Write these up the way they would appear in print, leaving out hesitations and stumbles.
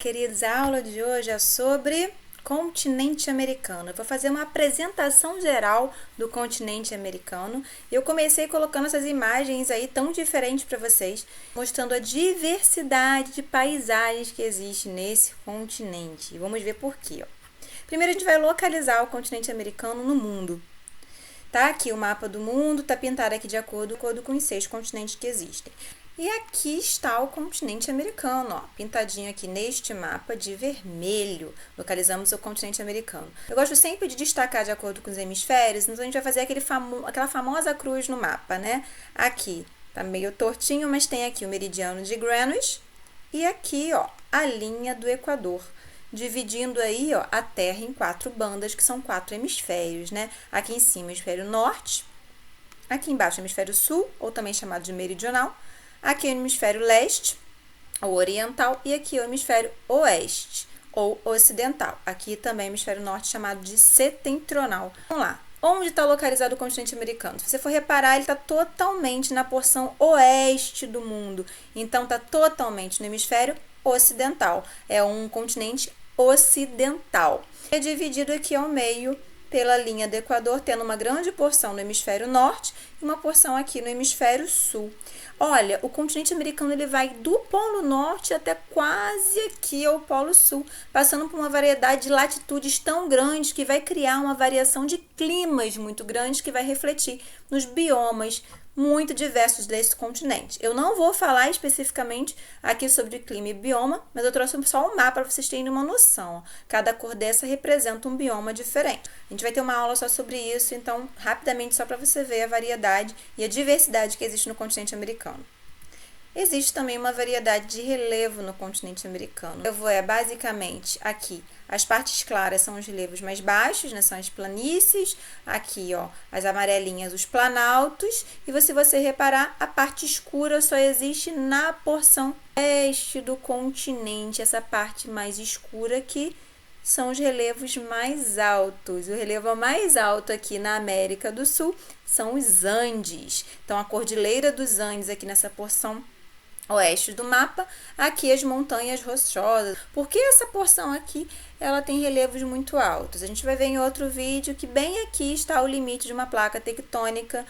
Queridos, a aula de hoje é sobre continente americano. Eu vou fazer uma apresentação geral do continente americano. Eu comecei colocando essas imagens aí tão diferentes para vocês, mostrando a diversidade de paisagens que existe nesse continente. E vamos ver por quê. Primeiro a gente vai localizar o continente americano no mundo. Tá aqui o mapa do mundo, tá pintado aqui de acordo com os 6 continentes que existem. E aqui está o continente americano, ó, pintadinho aqui neste mapa de vermelho. Localizamos o continente americano. Eu gosto sempre de destacar de acordo com os hemisférios, então a gente vai fazer aquela famosa cruz no mapa, né? Aqui tá meio tortinho, mas tem aqui o meridiano de Greenwich e aqui, ó, a linha do Equador, dividindo aí, ó, a Terra em 4 bandas, que são 4 hemisférios, né? Aqui em cima, hemisfério norte, aqui embaixo, hemisfério sul, ou também chamado de meridional, aqui é o hemisfério leste, ou oriental, e aqui é o hemisfério oeste, ou ocidental. Aqui também é o hemisfério norte, chamado de setentrional. Vamos lá. Onde está localizado o continente americano? Se você for reparar, ele está totalmente na porção oeste do mundo. Então, está totalmente no hemisfério ocidental. É um continente ocidental. É dividido aqui ao meio pela linha do Equador, tendo uma grande porção no hemisfério norte e uma porção aqui no hemisfério sul. Olha, o continente americano ele vai do Polo Norte até quase aqui ao Polo Sul, passando por uma variedade de latitudes tão grandes que vai criar uma variação de climas muito grande que vai refletir nos biomas muito diversos desse continente. Eu não vou falar especificamente aqui sobre clima e bioma, mas eu trouxe só um mapa para vocês terem uma noção. Cada cor dessa representa um bioma diferente. A gente vai ter uma aula só sobre isso, então, rapidamente, só para você ver a variedade e a diversidade que existe no continente americano. Existe também uma variedade de relevo no continente americano. O relevo é basicamente aqui, as partes claras são os relevos mais baixos, né, são as planícies, aqui ó, as amarelinhas, os planaltos, e se você reparar, a parte escura só existe na porção oeste do continente, essa parte mais escura aqui são os relevos mais altos. O relevo mais alto aqui na América do Sul são os Andes. Então, a Cordilheira dos Andes aqui nessa porção oeste do mapa, aqui as montanhas rochosas. Por que essa porção aqui ela tem relevos muito altos? A gente vai ver em outro vídeo que bem aqui está o limite de uma placa tectônica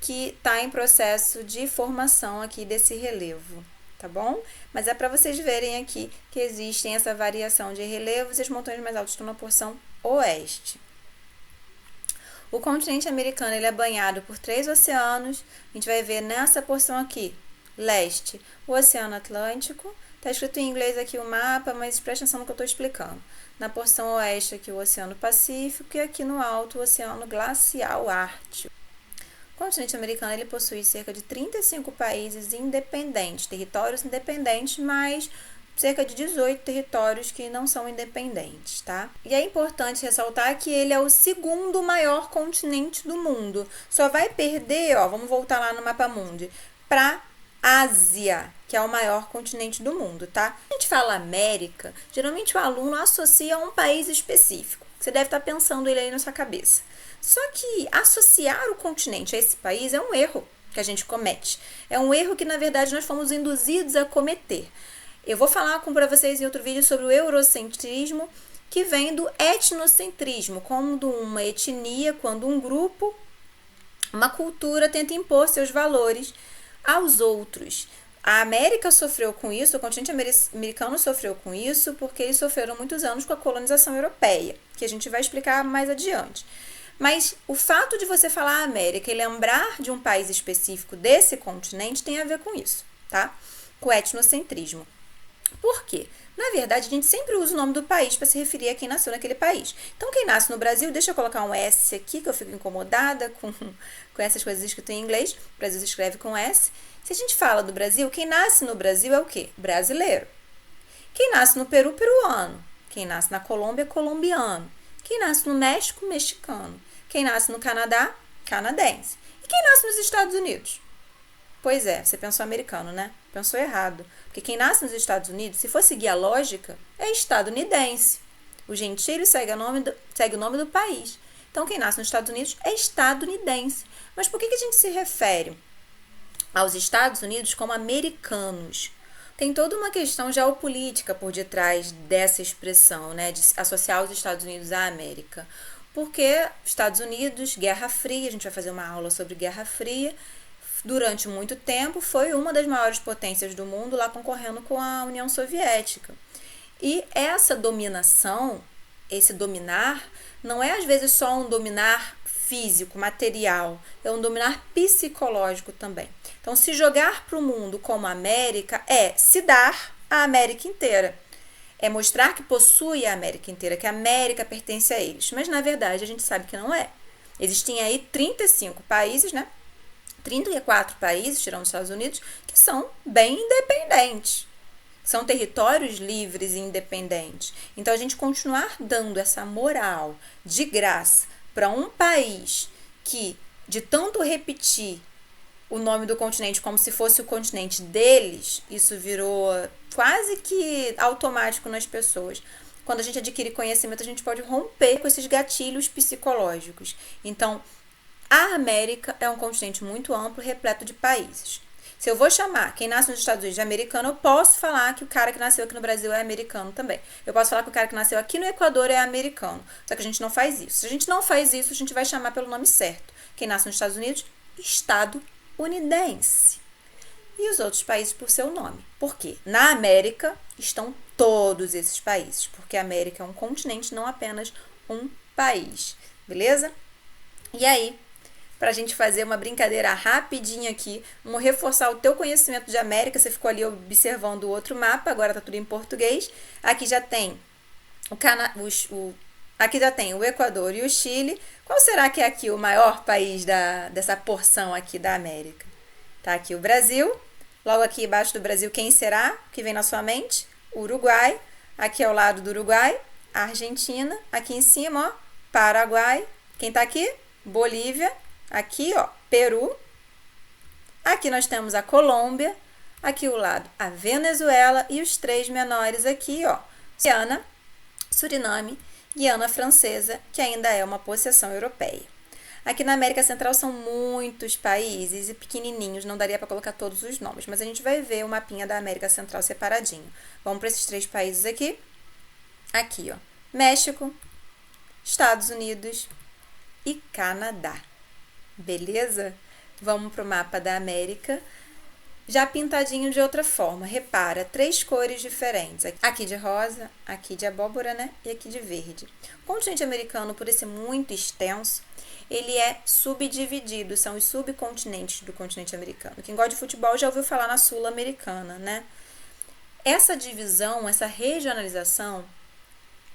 que está em processo de formação aqui desse relevo, tá bom? Mas é para vocês verem aqui que existem essa variação de relevos e as montanhas mais altas estão na porção oeste. O continente americano ele é banhado por 3 oceanos. A gente vai ver nessa porção aqui, leste, o Oceano Atlântico. Está escrito em inglês aqui o mapa, mas presta atenção no que eu estou explicando. Na porção oeste aqui o Oceano Pacífico e aqui no alto o Oceano Glacial Ártico. O continente americano ele possui cerca de 35 países independentes, territórios independentes, mas cerca de 18 territórios que não são independentes, tá? E é importante ressaltar que ele é o segundo maior continente do mundo. Só vai perder, ó, vamos voltar lá no mapa mundi, para Ásia, que é o maior continente do mundo, tá? Quando a gente fala América, geralmente o aluno associa a um país específico. Você deve estar pensando ele aí na sua cabeça. Só que associar o continente a esse país é um erro que a gente comete. É um erro que, na verdade, nós fomos induzidos a cometer. Eu vou falar para vocês em outro vídeo sobre o eurocentrismo, que vem do etnocentrismo, quando uma etnia, quando um grupo, uma cultura tenta impor seus valores aos outros. A América sofreu com isso, o continente americano sofreu com isso, porque eles sofreram muitos anos com a colonização europeia, que a gente vai explicar mais adiante. Mas o fato de você falar América e lembrar de um país específico desse continente tem a ver com isso, tá? Com o etnocentrismo. Por quê? Na verdade, a gente sempre usa o nome do país para se referir a quem nasceu naquele país. Então, quem nasce no Brasil, deixa eu colocar um S aqui, que eu fico incomodada com essas coisas escritas em inglês. O Brasil se escreve com S. Se a gente fala do Brasil, quem nasce no Brasil é o quê? Brasileiro. Quem nasce no Peru, peruano. Quem nasce na Colômbia, colombiano. Quem nasce no México, mexicano. Quem nasce no Canadá, canadense. E quem nasce nos Estados Unidos? Pois é, você pensou americano, né? Pensou errado. Porque quem nasce nos Estados Unidos, se for seguir a lógica, é estadunidense. O gentile segue o nome do país. Então, quem nasce nos Estados Unidos é estadunidense. Mas por que a gente se refere aos Estados Unidos como americanos? Tem toda uma questão geopolítica por detrás dessa expressão, né, de associar os Estados Unidos à América. Porque Estados Unidos, Guerra Fria, a gente vai fazer uma aula sobre Guerra Fria, durante muito tempo foi uma das maiores potências do mundo, lá concorrendo com a União Soviética. E essa dominação, esse dominar, não é às vezes só um dominar físico, material, é um dominar psicológico também. Então, se jogar para o mundo como a América é se dar à América inteira. É mostrar que possui a América inteira, que a América pertence a eles. Mas, na verdade, a gente sabe que não é. Existem aí 35 países, né? 34 países, tirando os Estados Unidos, que são bem independentes. São territórios livres e independentes. Então, a gente continuar dando essa moral de graça para um país que, de tanto repetir o nome do continente como se fosse o continente deles, isso virou quase que automático nas pessoas. Quando a gente adquire conhecimento, a gente pode romper com esses gatilhos psicológicos. Então, a América é um continente muito amplo, repleto de países. Se eu vou chamar quem nasce nos Estados Unidos de americano, eu posso falar que o cara que nasceu aqui no Brasil é americano também. Eu posso falar que o cara que nasceu aqui no Equador é americano. Só que a gente não faz isso. Se a gente não faz isso, a gente vai chamar pelo nome certo. Quem nasce nos Estados Unidos, estadunidense. E os outros países por seu nome. Por quê? Na América estão todos esses países. Porque a América é um continente, não apenas um país. Beleza? E aí, pra gente fazer uma brincadeira rapidinha aqui, vamos reforçar o teu conhecimento de América. Você ficou ali observando o outro mapa, agora tá tudo em português. Aqui já tem aqui já tem o Equador e o Chile. Qual será que é aqui o maior país dessa porção aqui da América? Tá aqui o Brasil. Logo aqui embaixo do Brasil, quem será que vem na sua mente? Uruguai. Aqui ao lado do Uruguai, a Argentina. Aqui em cima, ó, Paraguai. Quem tá aqui? Bolívia. Aqui, ó, Peru. Aqui nós temos a Colômbia. Aqui ao lado, a Venezuela. E os três menores aqui, ó, Guiana, Suriname, Guiana Francesa, que ainda é uma possessão europeia. Aqui na América Central são muitos países e pequenininhos, não daria para colocar todos os nomes, mas a gente vai ver o mapinha da América Central separadinho. Vamos para esses três países aqui. Aqui, ó, México, Estados Unidos e Canadá. Beleza? Vamos para o mapa da América, já pintadinho de outra forma. Repara, 3 cores diferentes. Aqui de rosa, aqui de abóbora, né? E aqui de verde. O continente americano, por ser muito extenso, ele é subdividido. São os subcontinentes do continente americano. Quem gosta de futebol já ouviu falar na Sul-Americana, né? Essa divisão, essa regionalização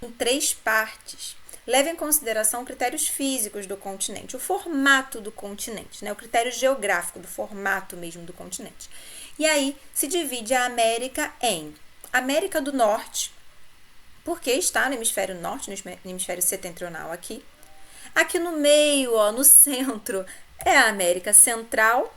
em 3 partes, leva em consideração critérios físicos do continente, o formato do continente, né? O critério geográfico do formato mesmo do continente. E aí se divide a América em América do Norte, porque está no hemisfério norte, no hemisfério setentrional aqui. Aqui no meio, ó, no centro, é a América Central.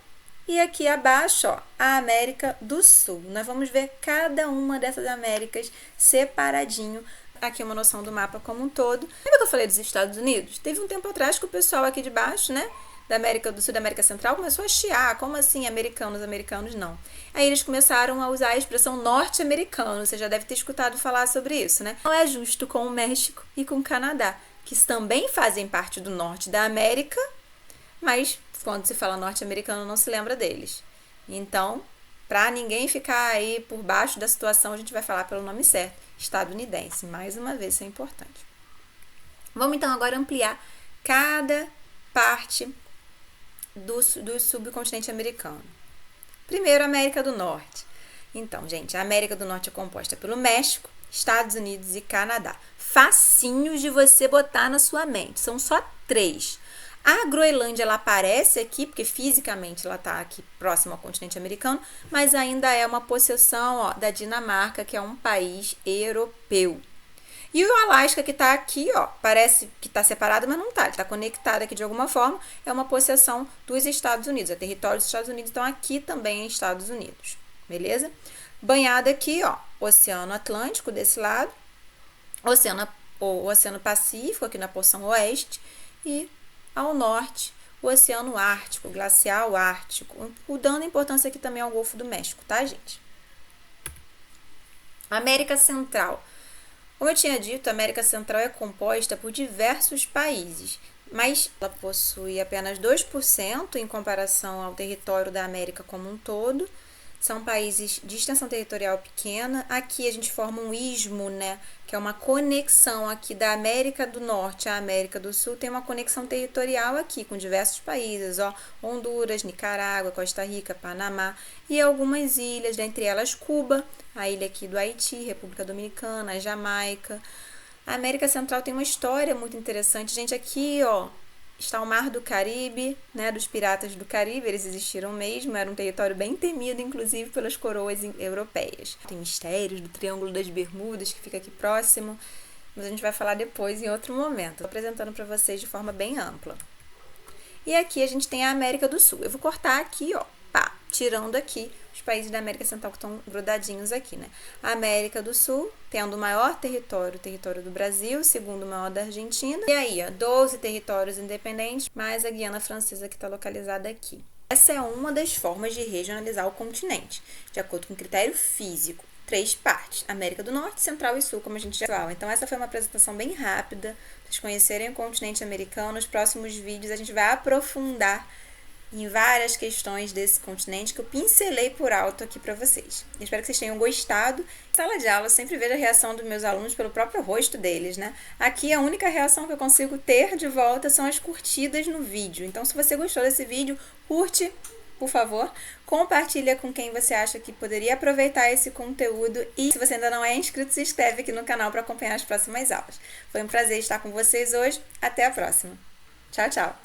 E aqui abaixo, ó, a América do Sul. Nós vamos ver cada uma dessas Américas separadinho. Aqui uma noção do mapa como um todo. Lembra que eu falei dos Estados Unidos? Teve um tempo atrás que o pessoal aqui de baixo, né, da América do Sul, da América Central, começou a chiar. Como assim, americanos não? Aí eles começaram a usar a expressão norte-americano. Você já deve ter escutado falar sobre isso, né? Não é justo com o México e com o Canadá, que também fazem parte do norte da América, mas quando se fala norte-americano não se lembra deles. Então, para ninguém ficar aí por baixo da situação, a gente vai falar pelo nome certo, estadunidense. Mais uma vez, isso é importante. Vamos então agora ampliar cada parte do subcontinente americano. Primeiro, América do Norte. Então, gente, a América do Norte é composta pelo México, Estados Unidos e Canadá. Facinhos de você botar na sua mente. São só 3. A Groenlândia, ela aparece aqui, porque fisicamente ela está aqui próxima ao continente americano, mas ainda é uma possessão, ó, da Dinamarca, que é um país europeu. E o Alasca, que está aqui, ó, parece que está separado, mas não está. Ele está conectado aqui de alguma forma, é uma possessão dos Estados Unidos. É território dos Estados Unidos, então aqui também é Estados Unidos. Beleza? Banhado aqui, ó, Oceano Atlântico desse lado, o Oceano Pacífico aqui na porção oeste e ao norte o Oceano Ártico, glacial Ártico, dando importância aqui também ao Golfo do México, tá, gente? América Central. Como eu tinha dito, a América Central é composta por diversos países, mas ela possui apenas 2% em comparação ao território da América como um todo. São países de extensão territorial pequena. Aqui a gente forma um istmo, né? Que é uma conexão aqui da América do Norte à América do Sul. Tem uma conexão territorial aqui com diversos países, ó. Honduras, Nicarágua, Costa Rica, Panamá e algumas ilhas, dentre elas Cuba, a ilha aqui do Haiti, República Dominicana, Jamaica. A América Central tem uma história muito interessante. Gente, aqui, ó, está o Mar do Caribe, né, dos piratas do Caribe, eles existiram mesmo, era um território bem temido, inclusive, pelas coroas europeias. Tem mistérios do Triângulo das Bermudas, que fica aqui próximo, mas a gente vai falar depois, em outro momento. Estou apresentando para vocês de forma bem ampla. E aqui a gente tem a América do Sul. Eu vou cortar aqui, ó, pá, tirando aqui os países da América Central que estão grudadinhos aqui, né? A América do Sul, tendo o maior território, o território do Brasil, segundo maior da Argentina. E aí, ó, 12 territórios independentes, mais a Guiana Francesa que está localizada aqui. Essa é uma das formas de regionalizar o continente, de acordo com o critério físico. 3 partes, América do Norte, Central e Sul, como a gente já falou. Então essa foi uma apresentação bem rápida, para vocês conhecerem o continente americano. Nos próximos vídeos a gente vai aprofundar em várias questões desse continente que eu pincelei por alto aqui para vocês. Eu espero que vocês tenham gostado. Em sala de aula eu sempre vejo a reação dos meus alunos pelo próprio rosto deles, né? Aqui a única reação que eu consigo ter de volta são as curtidas no vídeo. Então se você gostou desse vídeo, curte, por favor, compartilha com quem você acha que poderia aproveitar esse conteúdo e se você ainda não é inscrito, se inscreve aqui no canal para acompanhar as próximas aulas. Foi um prazer estar com vocês hoje. Até a próxima. Tchau, tchau!